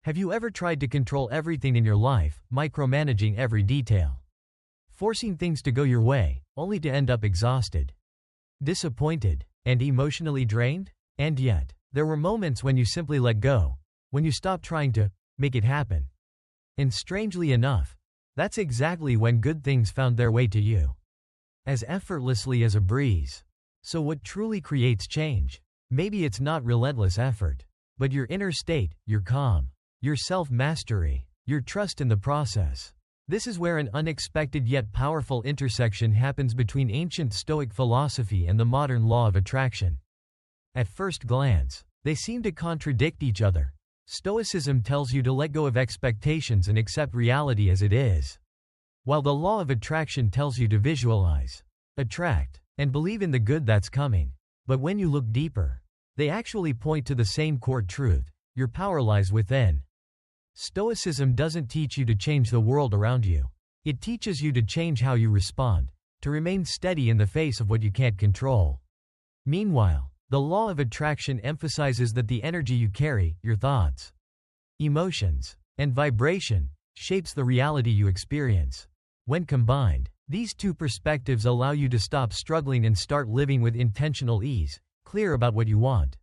Have you ever tried to control everything in your life, micromanaging every detail? Forcing things to go your way, only to end up exhausted, disappointed, and emotionally drained? And yet, there were moments when you simply let go, when you stopped trying to make it happen. And strangely enough, that's exactly when good things found their way to you. As effortlessly as a breeze. So what truly creates change? Maybe it's not relentless effort, but your inner state, your calm, your self-mastery, your trust in the process. This is where an unexpected yet powerful intersection happens between ancient Stoic philosophy and the modern law of attraction. At first glance, they seem to contradict each other. Stoicism tells you to let go of expectations and accept reality as it is, while the law of attraction tells you to visualize, attract, and believe in the good that's coming. But when you look deeper, they actually point to the same core truth: your power lies within. Stoicism doesn't teach you to change the world around you. It teaches you to change how you respond, to remain steady in the face of what you can't control. Meanwhile, the law of attraction emphasizes that the energy you carry, your thoughts, emotions, and vibration, shapes the reality you experience. When combined, these two perspectives allow you to stop struggling and start living with intentional ease, clear about what you want,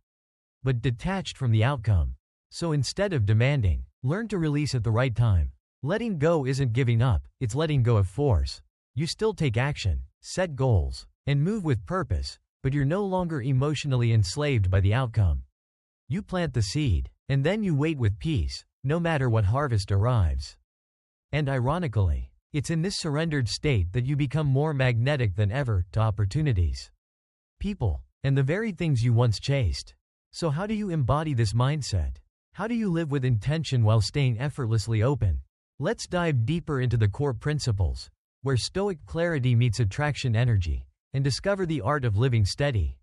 but detached from the outcome. So instead of demanding, learn to release at the right time. Letting go isn't giving up, it's letting go of force. You still take action, set goals, and move with purpose, but you're no longer emotionally enslaved by the outcome. You plant the seed, and then you wait with peace, no matter what harvest arrives. And ironically, it's in this surrendered state that you become more magnetic than ever to opportunities, people, and the very things you once chased. So how do you embody this mindset? How do you live with intention while staying effortlessly open? Let's dive deeper into the core principles, where Stoic clarity meets attraction energy, and discover the art of living steady,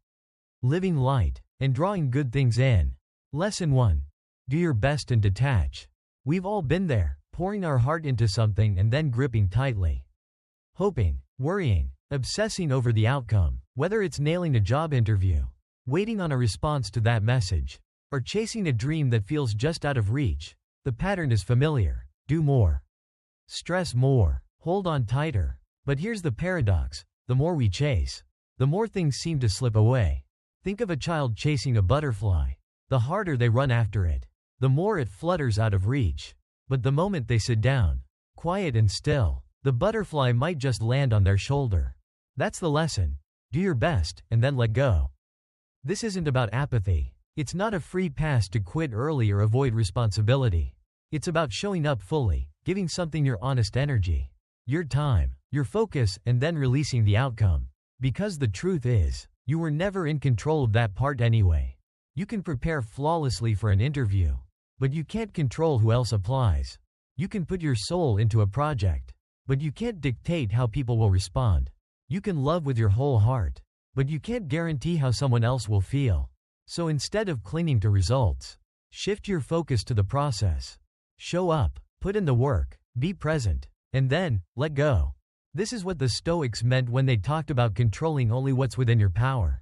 living light, and drawing good things in. Lesson 1. Do your best and detach. We've all been there, pouring our heart into something and then gripping tightly, hoping, worrying, obsessing over the outcome. Whether it's nailing a job interview, waiting on a response to that message, or chasing a dream that feels just out of reach, the pattern is familiar. Do more. Stress more. Hold on tighter. But here's the paradox: the more we chase, the more things seem to slip away. Think of a child chasing a butterfly. The harder they run after it, the more it flutters out of reach. But the moment they sit down, quiet and still, the butterfly might just land on their shoulder. That's the lesson. Do your best, and then let go. This isn't about apathy. It's not a free pass to quit early or avoid responsibility. It's about showing up fully, giving something your honest energy, your time, your focus, and then releasing the outcome. Because the truth is, you were never in control of that part anyway. You can prepare flawlessly for an interview, but you can't control who else applies. You can put your soul into a project, but you can't dictate how people will respond. You can love with your whole heart, but you can't guarantee how someone else will feel. So instead of clinging to results, shift your focus to the process. Show up, put in the work, be present, and then, let go. This is what the Stoics meant when they talked about controlling only what's within your power.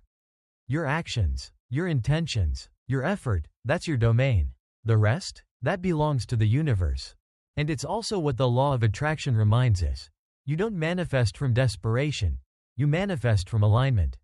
Your actions, your intentions, your effort, that's your domain. The rest? That belongs to the universe. And it's also what the law of attraction reminds us. You don't manifest from desperation. You manifest from alignment,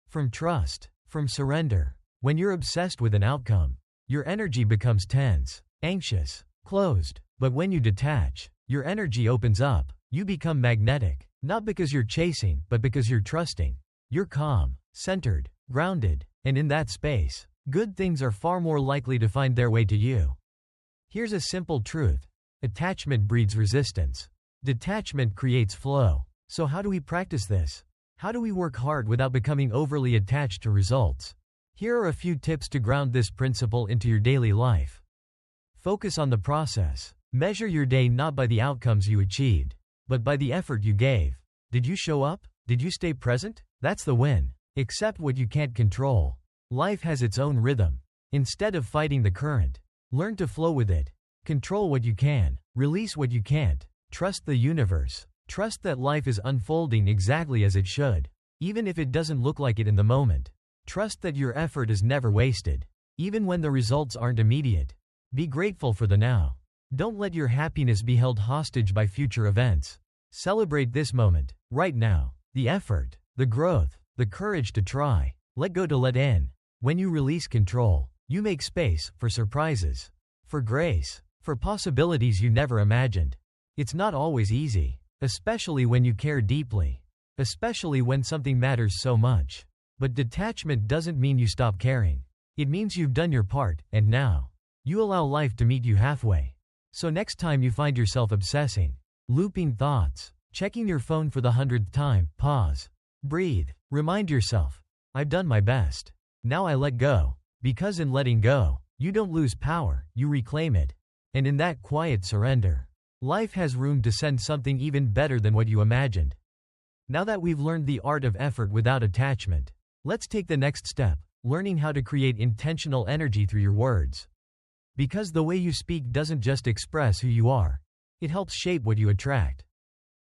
from trust, from surrender. When you're obsessed with an outcome, your energy becomes tense, anxious, closed. But when you detach, your energy opens up. You become magnetic, not because you're chasing, but because you're trusting. You're calm, centered, grounded, and in that space, good things are far more likely to find their way to you. Here's a simple truth: attachment breeds resistance. Detachment creates flow. So how do we practice this? How do we work hard without becoming overly attached to results? Here are a few tips to ground this principle into your daily life. Focus on the process. Measure your day not by the outcomes you achieved, but by the effort you gave. Did you show up? Did you stay present? That's the win. Accept what you can't control. Life has its own rhythm. Instead of fighting the current, learn to flow with it. Control what you can, release what you can't. Trust the universe. Trust that life is unfolding exactly as it should, even if it doesn't look like it in the moment. Trust that your effort is never wasted, even when the results aren't immediate. Be grateful for the now. Don't let your happiness be held hostage by future events. Celebrate this moment, right now. The effort, the growth, the courage to try. Let go to let in. When you release control, you make space for surprises, for grace, for possibilities you never imagined. It's not always easy, especially when you care deeply, especially when something matters so much. But detachment doesn't mean you stop caring. It means you've done your part, and now you allow life to meet you halfway. So next time you find yourself obsessing, looping thoughts, checking your phone for the 100th time, pause, breathe, remind yourself, I've done my best. Now I let go. Because in letting go, you don't lose power, you reclaim it. And in that quiet surrender, life has room to send something even better than what you imagined. Now that we've learned the art of effort without attachment, let's take the next step, learning how to create intentional energy through your words. Because the way you speak doesn't just express who you are, it helps shape what you attract.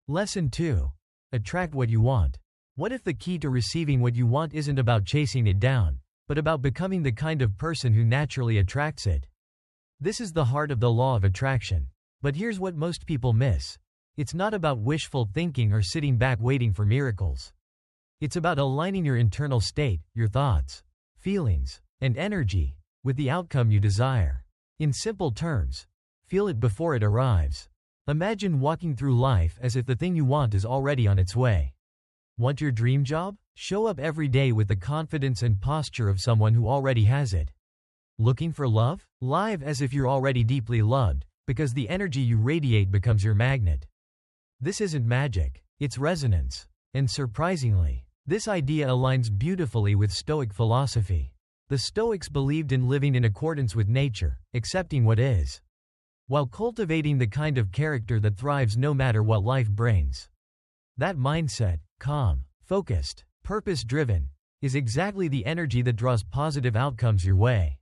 Lesson 2. Attract what you want. What if the key to receiving what you want isn't about chasing it down, but about becoming the kind of person who naturally attracts it? This is the heart of the law of attraction. But here's what most people miss. It's not about wishful thinking or sitting back waiting for miracles. It's about aligning your internal state, your thoughts, feelings, and energy, with the outcome you desire. In simple terms, feel it before it arrives. Imagine walking through life as if the thing you want is already on its way. Want your dream job? Show up every day with the confidence and posture of someone who already has it. Looking for love? Live as if you're already deeply loved, because the energy you radiate becomes your magnet. This isn't magic, it's resonance. And surprisingly, this idea aligns beautifully with Stoic philosophy. The Stoics believed in living in accordance with nature, accepting what is, while cultivating the kind of character that thrives no matter what life brings. That mindset, calm, focused, purpose-driven, is exactly the energy that draws positive outcomes your way.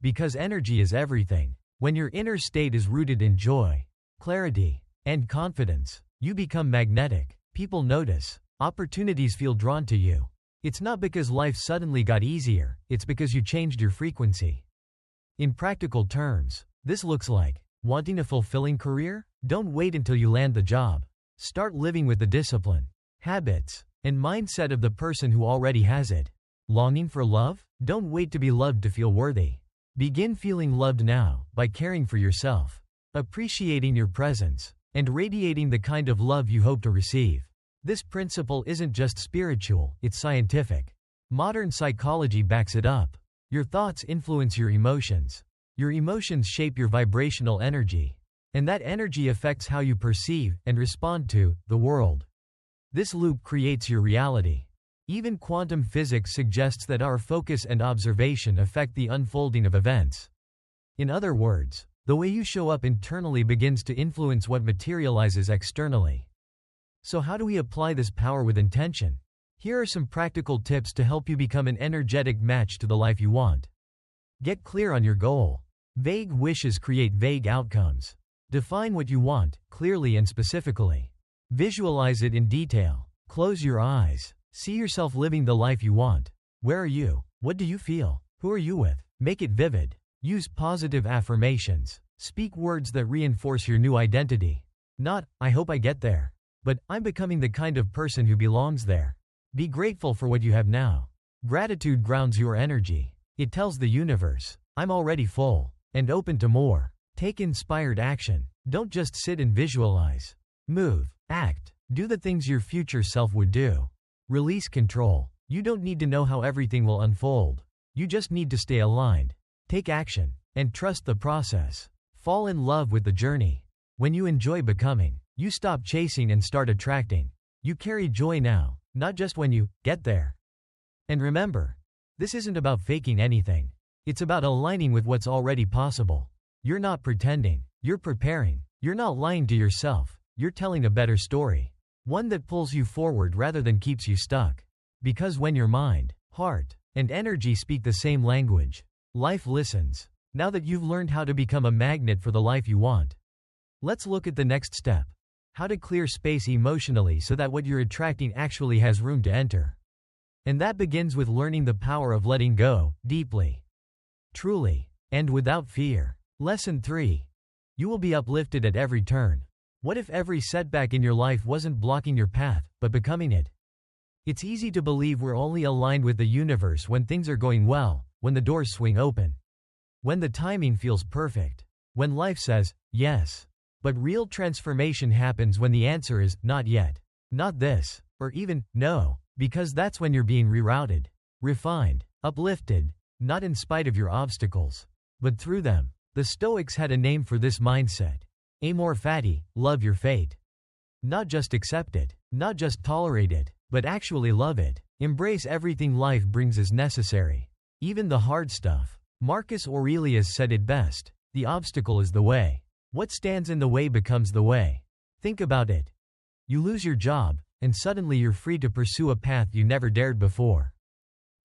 Because energy is everything. When your inner state is rooted in joy, clarity, and confidence, you become magnetic. People notice. Opportunities feel drawn to you. It's not because life suddenly got easier, it's because you changed your frequency. In practical terms, this looks like wanting a fulfilling career? Don't wait until you land the job. Start living with the discipline, habits, and mindset of the person who already has it. Longing for love? Don't wait to be loved to feel worthy. Begin feeling loved now by caring for yourself, appreciating your presence, and radiating the kind of love you hope to receive. This principle isn't just spiritual, it's scientific. Modern psychology backs it up. Your thoughts influence your emotions. Your emotions shape your vibrational energy. And that energy affects how you perceive and respond to the world. This loop creates your reality. Even quantum physics suggests that our focus and observation affect the unfolding of events. In other words, the way you show up internally begins to influence what materializes externally. So how do we apply this power with intention? Here are some practical tips to help you become an energetic match to the life you want. Get clear on your goal. Vague wishes create vague outcomes. Define what you want, clearly and specifically. Visualize it in detail. Close your eyes. See yourself living the life you want. Where are you? What do you feel? Who are you with? Make it vivid. Use positive affirmations. Speak words that reinforce your new identity. Not, I hope I get there, but I'm becoming the kind of person who belongs there. Be grateful for what you have now. Gratitude grounds your energy. It tells the universe, I'm already full and open to more. Take inspired action. Don't just sit and visualize. Move, act, do the things your future self would do. Release control. You don't need to know how everything will unfold. You just need to stay aligned. Take action and trust the process. Fall in love with the journey. When you enjoy becoming, you stop chasing and start attracting. You carry joy now, not just when you get there. And remember, this isn't about faking anything. It's about aligning with what's already possible. You're not pretending. You're preparing. You're not lying to yourself. You're telling a better story. One that pulls you forward rather than keeps you stuck. Because when your mind, heart, and energy speak the same language, life listens. Now that you've learned how to become a magnet for the life you want, let's look at the next step. How to clear space emotionally so that what you're attracting actually has room to enter. And that begins with learning the power of letting go, deeply, truly, and without fear. Lesson 3. You will be uplifted at every turn. What if every setback in your life wasn't blocking your path, but becoming it? It's easy to believe we're only aligned with the universe when things are going well, when the doors swing open, when the timing feels perfect, when life says, yes. But real transformation happens when the answer is, not yet, not this, or even, no, because that's when you're being rerouted, refined, uplifted, not in spite of your obstacles, but through them. The Stoics had a name for this mindset. Amor fati, love your fate. Not just accept it, not just tolerate it, but actually love it. Embrace everything life brings as necessary, even the hard stuff. Marcus Aurelius said it best, the obstacle is the way. What stands in the way becomes the way. Think about it. You lose your job, and suddenly you're free to pursue a path you never dared before.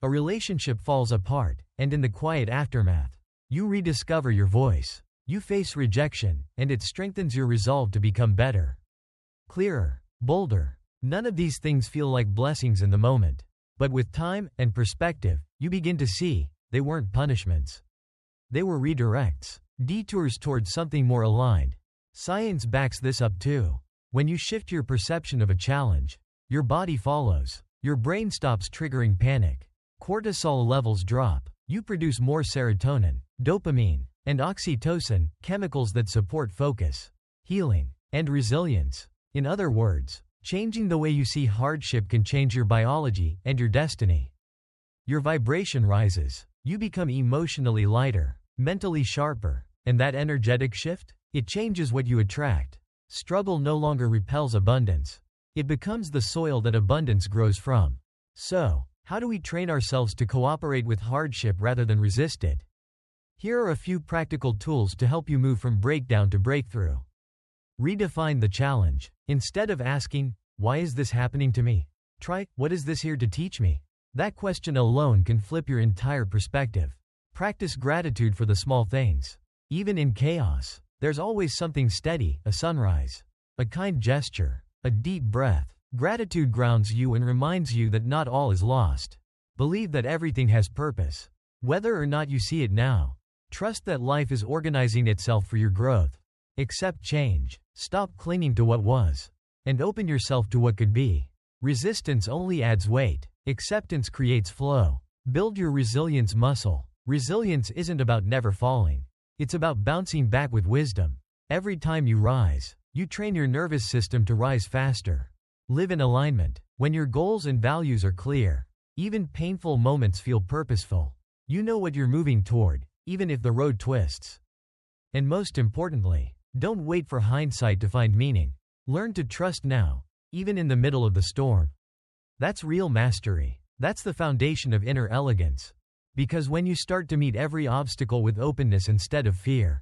A relationship falls apart, and in the quiet aftermath, you rediscover your voice. You face rejection, and it strengthens your resolve to become better, clearer, bolder. None of these things feel like blessings in the moment. But with time and perspective, you begin to see, they weren't punishments. They were redirects, detours towards something more aligned. Science backs this up too. When you shift your perception of a challenge, your body follows. Your brain stops triggering panic. Cortisol levels drop. You produce more serotonin, dopamine, and oxytocin, chemicals that support focus, healing, and resilience. In other words, changing the way you see hardship can change your biology and your destiny. Your vibration rises. You become emotionally lighter, mentally sharper, and that energetic shift, it changes what you attract. Struggle no longer repels abundance. It becomes the soil that abundance grows from. So, how do we train ourselves to cooperate with hardship rather than resist it? Here are a few practical tools to help you move from breakdown to breakthrough. Redefine the challenge. Instead of asking, why is this happening to me? Try, what is this here to teach me? That question alone can flip your entire perspective. Practice gratitude for the small things. Even in chaos, there's always something steady, a sunrise, a kind gesture, a deep breath. Gratitude grounds you and reminds you that not all is lost. Believe that everything has purpose, whether or not you see it now. Trust that life is organizing itself for your growth. Accept change. Stop clinging to what was, and open yourself to what could be. Resistance only adds weight. Acceptance creates flow. Build your resilience muscle. Resilience isn't about never falling. It's about bouncing back with wisdom. Every time you rise, you train your nervous system to rise faster. Live in alignment. When your goals and values are clear, even painful moments feel purposeful. You know what you're moving toward, even if the road twists. And most importantly, don't wait for hindsight to find meaning. Learn to trust now, even in the middle of the storm. That's real mastery. That's the foundation of inner elegance. Because when you start to meet every obstacle with openness instead of fear,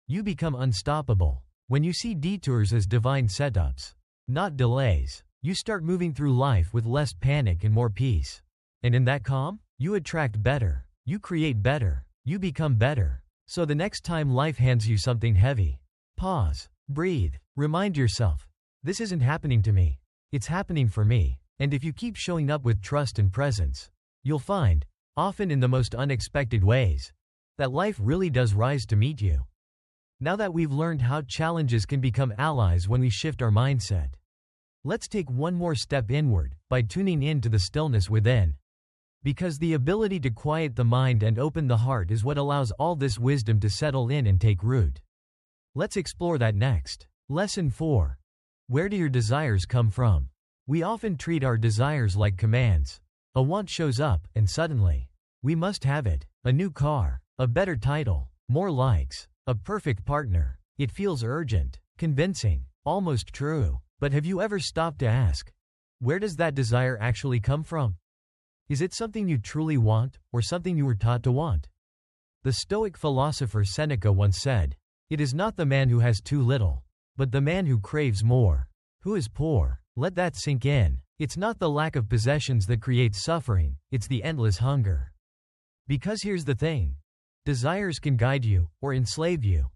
you become unstoppable. When you see detours as divine setups, not delays, you start moving through life with less panic and more peace. And in that calm, you attract better, you create better, you become better. So the next time life hands you something heavy, pause, breathe, remind yourself, this isn't happening to me, it's happening for me. And if you keep showing up with trust and presence, you'll find, often in the most unexpected ways, that life really does rise to meet you. Now that we've learned how challenges can become allies when we shift our mindset, let's take one more step inward by tuning in to the stillness within. Because the ability to quiet the mind and open the heart is what allows all this wisdom to settle in and take root. Let's explore that next. Lesson 4. Where do your desires come from? We often treat our desires like commands. A want shows up, and suddenly, we must have it. A new car, a better title, more likes, a perfect partner. It feels urgent, convincing, almost true. But have you ever stopped to ask, where does that desire actually come from? Is it something you truly want, or something you were taught to want? The Stoic philosopher Seneca once said, "It is not the man who has too little, but the man who craves more, who is poor." Let that sink in. It's not the lack of possessions that creates suffering, it's the endless hunger. Because here's the thing. Desires can guide you, or enslave you.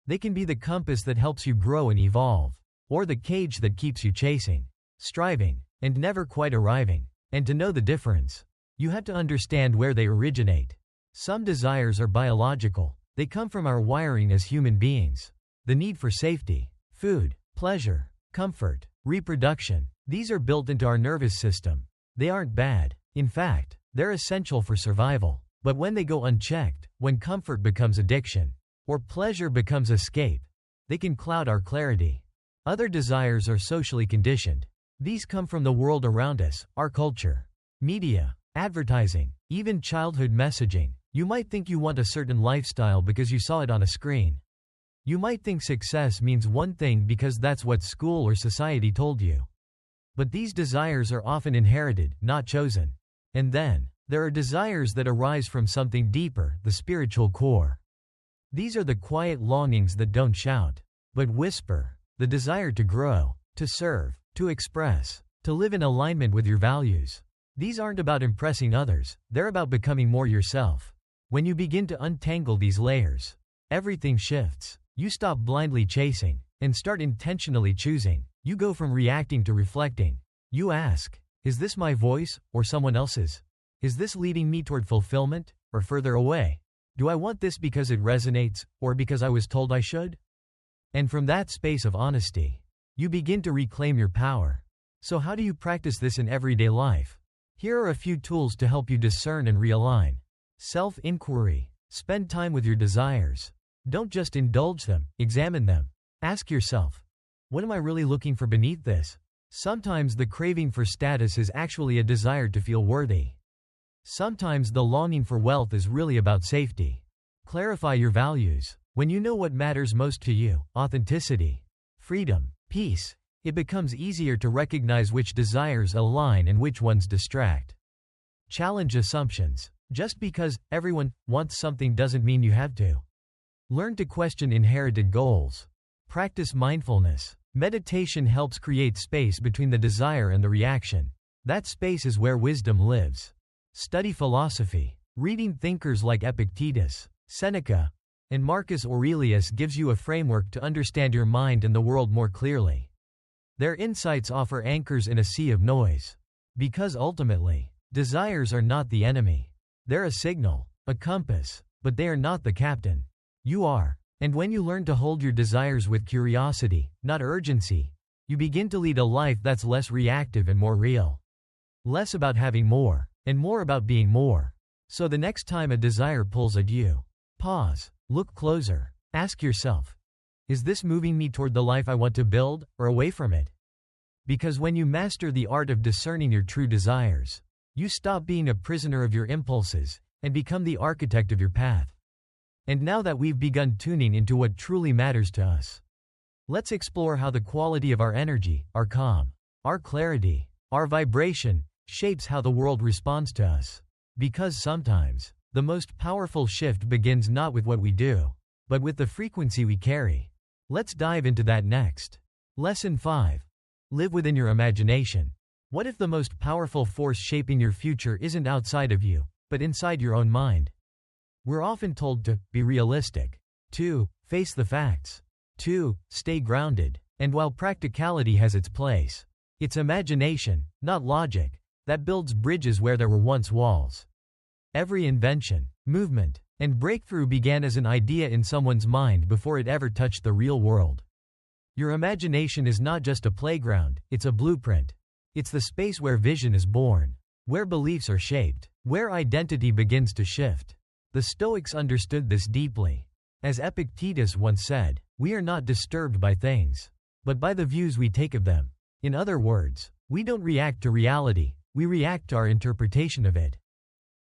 They can be the compass that helps you grow and evolve, or the cage that keeps you chasing, striving, and never quite arriving. And to know the difference, you have to understand where they originate. Some desires are biological, They come from our wiring as human beings. The need for safety, food, pleasure, comfort, reproduction, these are built into our nervous system. They aren't bad. In fact, they're essential for survival. But when they go unchecked, when comfort becomes addiction, or pleasure becomes escape, they can cloud our clarity. Other desires are socially conditioned. These come from the world around us, our culture, media, advertising, even childhood messaging. You might think you want a certain lifestyle because you saw it on a screen. You might think success means one thing because that's what school or society told you. But these desires are often inherited, not chosen. And then, there are desires that arise from something deeper, the spiritual core. These are the quiet longings that don't shout, but whisper, the desire to grow, to serve, to express, to live in alignment with your values. These aren't about impressing others, they're about becoming more yourself. When you begin to untangle these layers, everything shifts. You stop blindly chasing, and start intentionally choosing. You go from reacting to reflecting. You ask, is this my voice, or someone else's? Is this leading me toward fulfillment, or further away? Do I want this because it resonates, or because I was told I should? And from that space of honesty, you begin to reclaim your power. So how do you practice this in everyday life? Here are a few tools to help you discern and realign. Self-inquiry. Spend time with your desires. Don't just indulge them, examine them. Ask yourself, what am I really looking for beneath this? Sometimes the craving for status is actually a desire to feel worthy. Sometimes the longing for wealth is really about safety. Clarify your values. When you know what matters most to you, authenticity, freedom, peace, it becomes easier to recognize which desires align and which ones distract. Challenge assumptions. Just because everyone wants something doesn't mean you have to. Learn to question inherited goals. Practice mindfulness. Meditation helps create space between the desire and the reaction. That space is where wisdom lives. Study philosophy. Reading thinkers like Epictetus, Seneca, and Marcus Aurelius gives you a framework to understand your mind and the world more clearly. Their insights offer anchors in a sea of noise. Because ultimately, desires are not the enemy. They're a signal, a compass, but they are not the captain. You are. And when you learn to hold your desires with curiosity, not urgency, you begin to lead a life that's less reactive and more real. Less about having more, and more about being more. So the next time a desire pulls at you, pause, look closer, ask yourself, is this moving me toward the life I want to build, or away from it? Because when you master the art of discerning your true desires, you stop being a prisoner of your impulses, and become the architect of your path. And now that we've begun tuning into what truly matters to us, let's explore how the quality of our energy, our calm, our clarity, our vibration, shapes how the world responds to us. Because sometimes, the most powerful shift begins not with what we do, but with the frequency we carry. Let's dive into that next. Lesson 5. Live within your imagination. What if the most powerful force shaping your future isn't outside of you, but inside your own mind? We're often told to be realistic, to face the facts, to stay grounded, and while practicality has its place, it's imagination, not logic, that builds bridges where there were once walls. Every invention, movement, and breakthrough began as an idea in someone's mind before it ever touched the real world. Your imagination is not just a playground, it's a blueprint. It's the space where vision is born, where beliefs are shaped, where identity begins to shift. The Stoics understood this deeply. As Epictetus once said, we are not disturbed by things, but by the views we take of them. In other words, we don't react to reality, we react to our interpretation of it.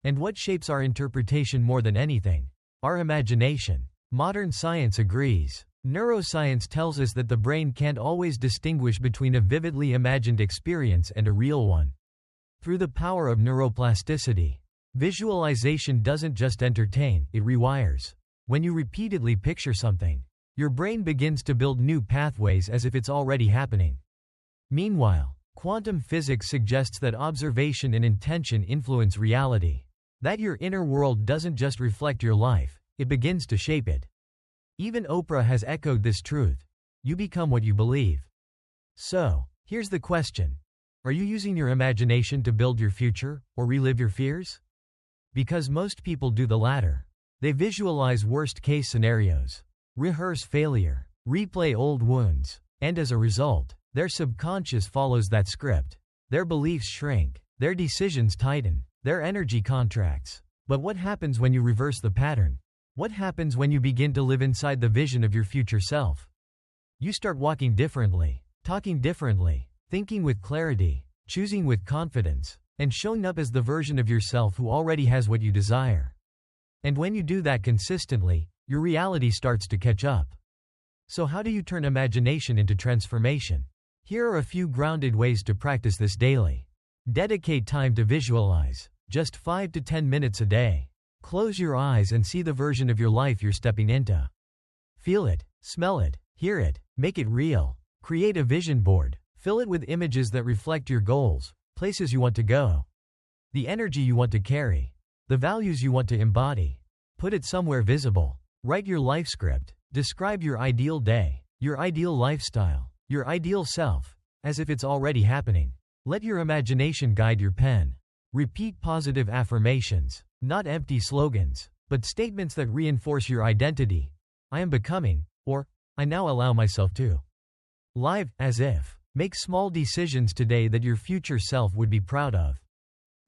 And what shapes our interpretation more than anything? Our imagination. Modern science agrees. Neuroscience tells us that the brain can't always distinguish between a vividly imagined experience and a real one. Through the power of neuroplasticity, visualization doesn't just entertain, it rewires. When you repeatedly picture something, your brain begins to build new pathways as if it's already happening. Meanwhile, quantum physics suggests that observation and intention influence reality. That your inner world doesn't just reflect your life, it begins to shape it. Even Oprah has echoed this truth. You become what you believe. So, here's the question. Are you using your imagination to build your future, or relive your fears? Because most people do the latter. They visualize worst-case scenarios, rehearse failure, replay old wounds, and as a result, their subconscious follows that script. Their beliefs shrink, their decisions tighten, their energy contracts. But what happens when you reverse the pattern? What happens when you begin to live inside the vision of your future self? You start walking differently, talking differently, thinking with clarity, choosing with confidence, and showing up as the version of yourself who already has what you desire. And when you do that consistently, your reality starts to catch up. So how do you turn imagination into transformation? Here are a few grounded ways to practice this daily. Dedicate time to visualize, just 5 to 10 minutes a day. Close your eyes and see the version of your life you're stepping into. Feel it, smell it, hear it, make it real. Create a vision board. Fill it with images that reflect your goals, places you want to go, the energy you want to carry, the values you want to embody. Put it somewhere visible. Write your life script. Describe your ideal day, your ideal lifestyle, your ideal self, as if it's already happening. Let your imagination guide your pen. Repeat positive affirmations, not empty slogans, but statements that reinforce your identity. I am becoming, or I now allow myself to. Live, as if. Make small decisions today that your future self would be proud of.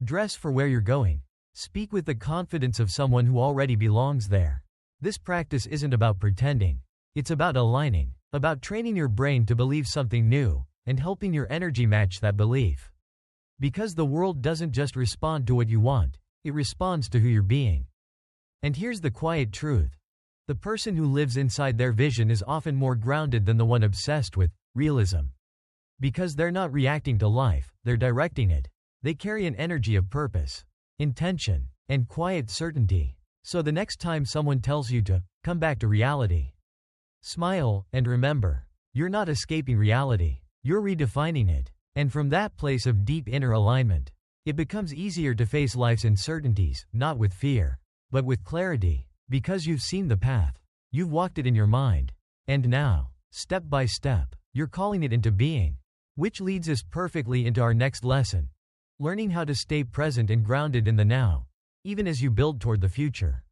Dress for where you're going. Speak with the confidence of someone who already belongs there. This practice isn't about pretending. It's about aligning, about training your brain to believe something new, and helping your energy match that belief. Because the world doesn't just respond to what you want, it responds to who you're being. And here's the quiet truth. The person who lives inside their vision is often more grounded than the one obsessed with realism. Because they're not reacting to life, they're directing it. They carry an energy of purpose, intention, and quiet certainty. So the next time someone tells you to come back to reality, smile and remember, you're not escaping reality, you're redefining it. And from that place of deep inner alignment, it becomes easier to face life's uncertainties, not with fear, but with clarity, because you've seen the path, you've walked it in your mind, and now, step by step, you're calling it into being. Which leads us perfectly into our next lesson. Learning how to stay present and grounded in the now, even as you build toward the future.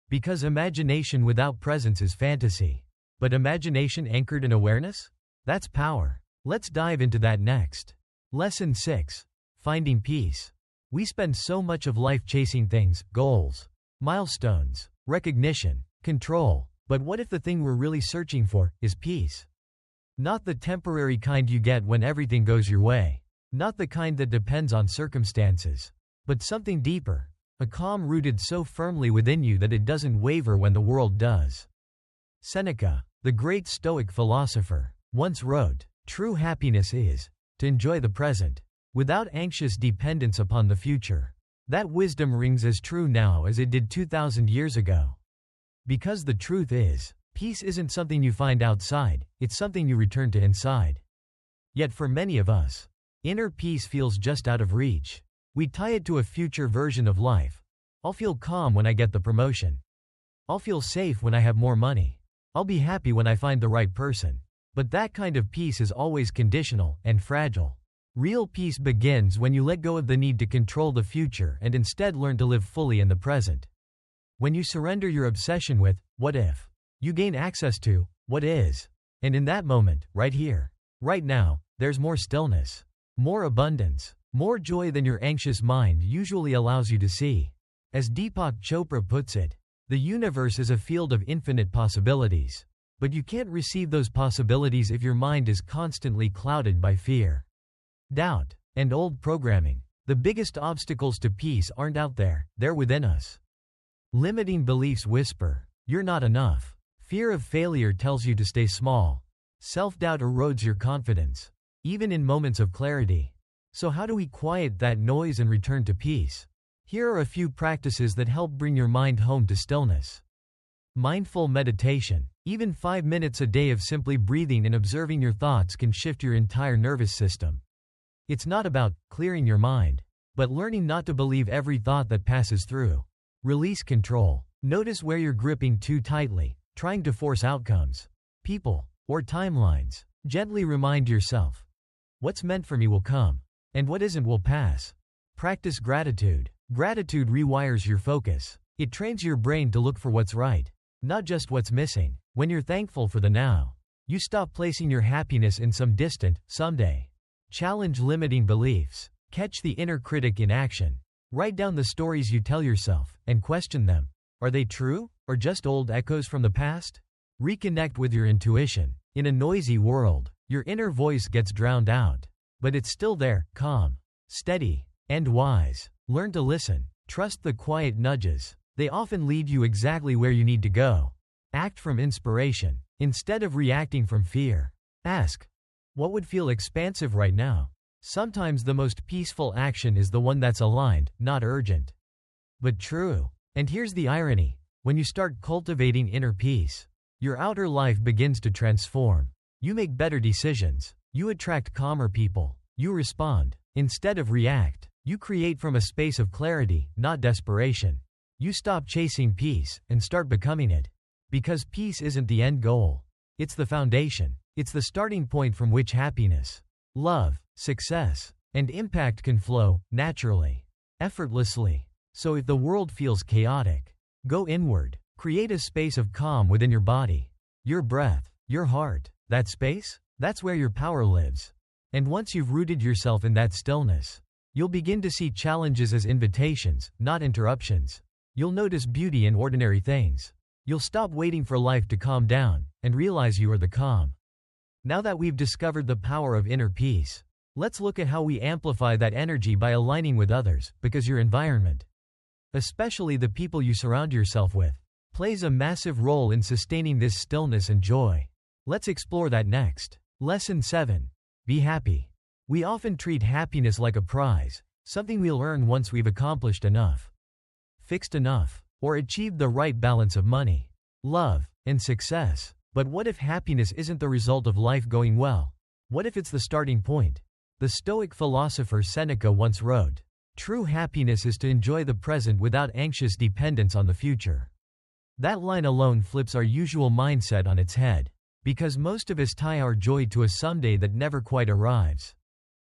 Because imagination without presence is fantasy. But imagination anchored in awareness? That's power. Let's dive into that next. Lesson 6. Finding peace. We spend so much of life chasing things, goals, milestones, recognition, control. But what if the thing we're really searching for is peace? Not the temporary kind you get when everything goes your way. Not the kind that depends on circumstances. But something deeper. A calm rooted so firmly within you that it doesn't waver when the world does. Seneca, the great Stoic philosopher, once wrote, "True happiness is to enjoy the present, without anxious dependence upon the future." That wisdom rings as true now as it did 2,000 years ago. Because the truth is, peace isn't something you find outside, it's something you return to inside. Yet for many of us, inner peace feels just out of reach. We tie it to a future version of life. I'll feel calm when I get the promotion. I'll feel safe when I have more money. I'll be happy when I find the right person. But that kind of peace is always conditional and fragile. Real peace begins when you let go of the need to control the future and instead learn to live fully in the present. When you surrender your obsession with, what if, you gain access to, what is. And in that moment, right here, right now, there's more stillness, more abundance, more joy than your anxious mind usually allows you to see. As Deepak Chopra puts it, the universe is a field of infinite possibilities. But you can't receive those possibilities if your mind is constantly clouded by fear, doubt, and old programming. The biggest obstacles to peace aren't out there, they're within us. Limiting beliefs whisper, "You're not enough." Fear of failure tells you to stay small. Self-doubt erodes your confidence, even in moments of clarity. So how do we quiet that noise and return to peace? Here are a few practices that help bring your mind home to stillness. Mindful meditation. Even 5 minutes a day of simply breathing and observing your thoughts can shift your entire nervous system. It's not about clearing your mind, but learning not to believe every thought that passes through. Release control. Notice where you're gripping too tightly, trying to force outcomes, people, or timelines. Gently remind yourself, what's meant for me will come, and what isn't will pass. Practice gratitude. Gratitude rewires your focus. It trains your brain to look for what's right, not just what's missing. When you're thankful for the now, you stop placing your happiness in some distant someday. Challenge limiting beliefs. Catch the inner critic in action. Write down the stories you tell yourself and question them. Are they true, or just old echoes from the past? Reconnect with your intuition. In a noisy world, your inner voice gets drowned out. But it's still there, calm, steady, and wise. Learn to listen. Trust the quiet nudges. They often lead you exactly where you need to go. Act from inspiration, instead of reacting from fear. Ask, what would feel expansive right now? Sometimes the most peaceful action is the one that's aligned, not urgent, but true. And here's the irony. When you start cultivating inner peace, your outer life begins to transform. You make better decisions. You attract calmer people. You respond, instead of react. You create from a space of clarity, not desperation. You stop chasing peace and start becoming it. Because peace isn't the end goal. It's the foundation. It's the starting point from which happiness, love, success, and impact can flow naturally, effortlessly. So if the world feels chaotic, go inward. Create a space of calm within your body, your breath, your heart. That space? That's where your power lives. And once you've rooted yourself in that stillness, you'll begin to see challenges as invitations, not interruptions. You'll notice beauty in ordinary things. You'll stop waiting for life to calm down and realize you are the calm. Now that we've discovered the power of inner peace, let's look at how we amplify that energy by aligning with others, because your environment, especially the people you surround yourself with, plays a massive role in sustaining this stillness and joy. Let's explore that next. Lesson 7. Be happy. We often treat happiness like a prize, something we'll earn once we've accomplished enough, fixed enough, or achieved the right balance of money, love, and success. But what if happiness isn't the result of life going well? What if it's the starting point? The Stoic philosopher Seneca once wrote, "True happiness is to enjoy the present without anxious dependence on the future." That line alone flips our usual mindset on its head, because most of us tie our joy to a someday that never quite arrives.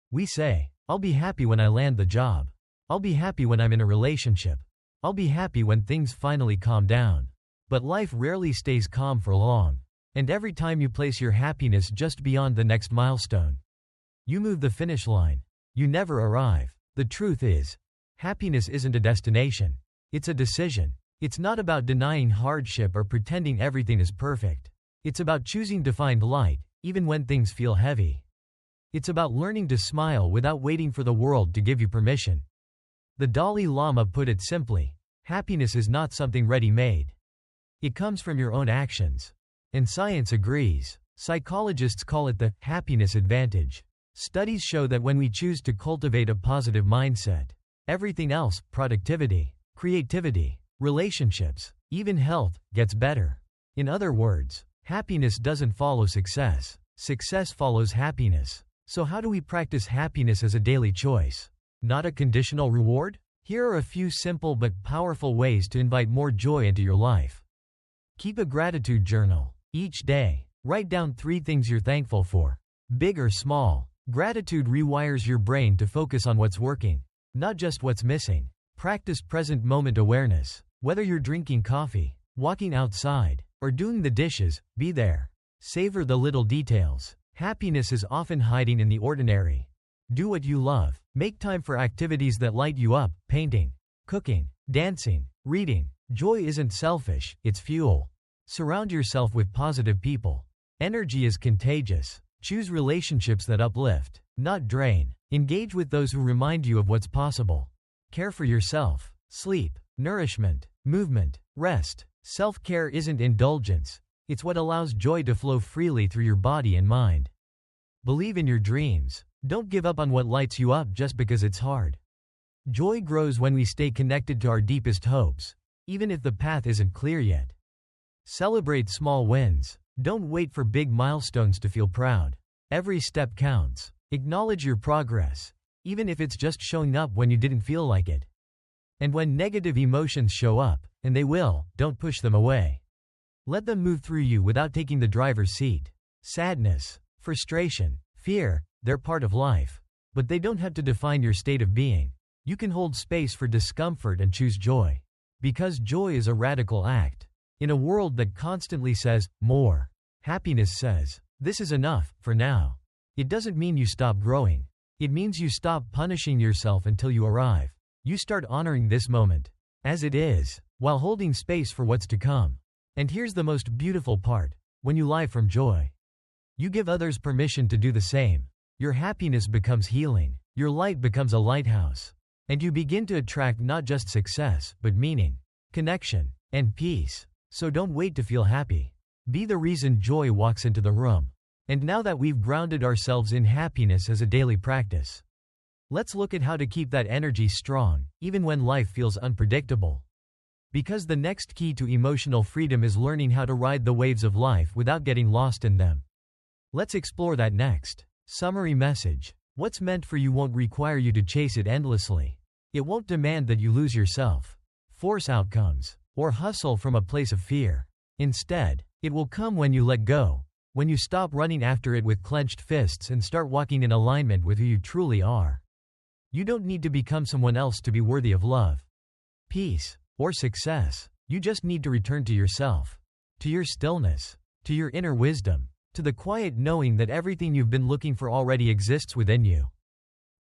We say, I'll be happy when I land the job. I'll be happy when I'm in a relationship. I'll be happy when things finally calm down. But life rarely stays calm for long. And every time you place your happiness just beyond the next milestone, you move the finish line. You never arrive. The truth is, happiness isn't a destination. It's a decision. It's not about denying hardship or pretending everything is perfect. It's about choosing to find light, even when things feel heavy. It's about learning to smile without waiting for the world to give you permission. The Dalai Lama put it simply, happiness is not something ready-made. It comes from your own actions. And science agrees. Psychologists call it the happiness advantage. Studies show that when we choose to cultivate a positive mindset, everything else, productivity, creativity, relationships, even health, gets better. In other words, happiness doesn't follow success. Success follows happiness. So how do we practice happiness as a daily choice? Not a conditional reward? Here are a few simple but powerful ways to invite more joy into your life. Keep a gratitude journal. Each day, write down 3 things you're thankful for, big or small. Gratitude rewires your brain to focus on what's working, not just what's missing. Practice present moment awareness. Whether you're drinking coffee, walking outside, or doing the dishes, be there. Savor the little details. Happiness is often hiding in the ordinary. Do what you love. Make time for activities that light you up, painting, cooking, dancing, reading. Joy isn't selfish, it's fuel. Surround yourself with positive people. Energy is contagious. Choose relationships that uplift, not drain. Engage with those who remind you of what's possible. Care for yourself. Sleep, nourishment, movement, rest. Self-care isn't indulgence. It's what allows joy to flow freely through your body and mind. Believe in your dreams. Don't give up on what lights you up just because it's hard. Joy grows when we stay connected to our deepest hopes, even if the path isn't clear yet. Celebrate small wins. Don't wait for big milestones to feel proud. Every step counts. Acknowledge your progress, even if it's just showing up when you didn't feel like it. And when negative emotions show up, and they will, don't push them away. Let them move through you without taking the driver's seat. Sadness, frustration, fear, they're part of life. But they don't have to define your state of being. You can hold space for discomfort and choose joy. Because joy is a radical act. In a world that constantly says, more, happiness says, this is enough, for now. It doesn't mean you stop growing. It means you stop punishing yourself until you arrive. You start honoring this moment, as it is, while holding space for what's to come. And here's the most beautiful part. When you live from joy, you give others permission to do the same. Your happiness becomes healing. Your light becomes a lighthouse. And you begin to attract not just success, but meaning, connection, and peace. So don't wait to feel happy. Be the reason joy walks into the room. And now that we've grounded ourselves in happiness as a daily practice, let's look at how to keep that energy strong, even when life feels unpredictable. Because the next key to emotional freedom is learning how to ride the waves of life without getting lost in them. Let's explore that next. Summary message. What's meant for you won't require you to chase it endlessly. It won't demand that you lose yourself, force outcomes, or hustle from a place of fear. Instead, it will come when you let go, when you stop running after it with clenched fists and start walking in alignment with who you truly are. You don't need to become someone else to be worthy of love, peace, or success. You just need to return to yourself, to your stillness, to your inner wisdom, to the quiet knowing that everything you've been looking for already exists within you.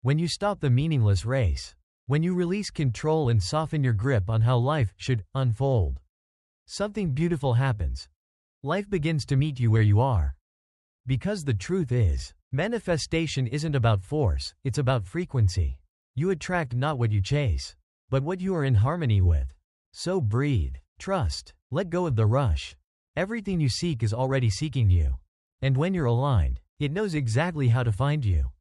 When you stop the meaningless race, when you release control and soften your grip on how life should unfold, something beautiful happens. Life begins to meet you where you are. Because the truth is, manifestation isn't about force, it's about frequency. You attract not what you chase, but what you are in harmony with. So breathe, trust, let go of the rush. Everything you seek is already seeking you. And when you're aligned, it knows exactly how to find you.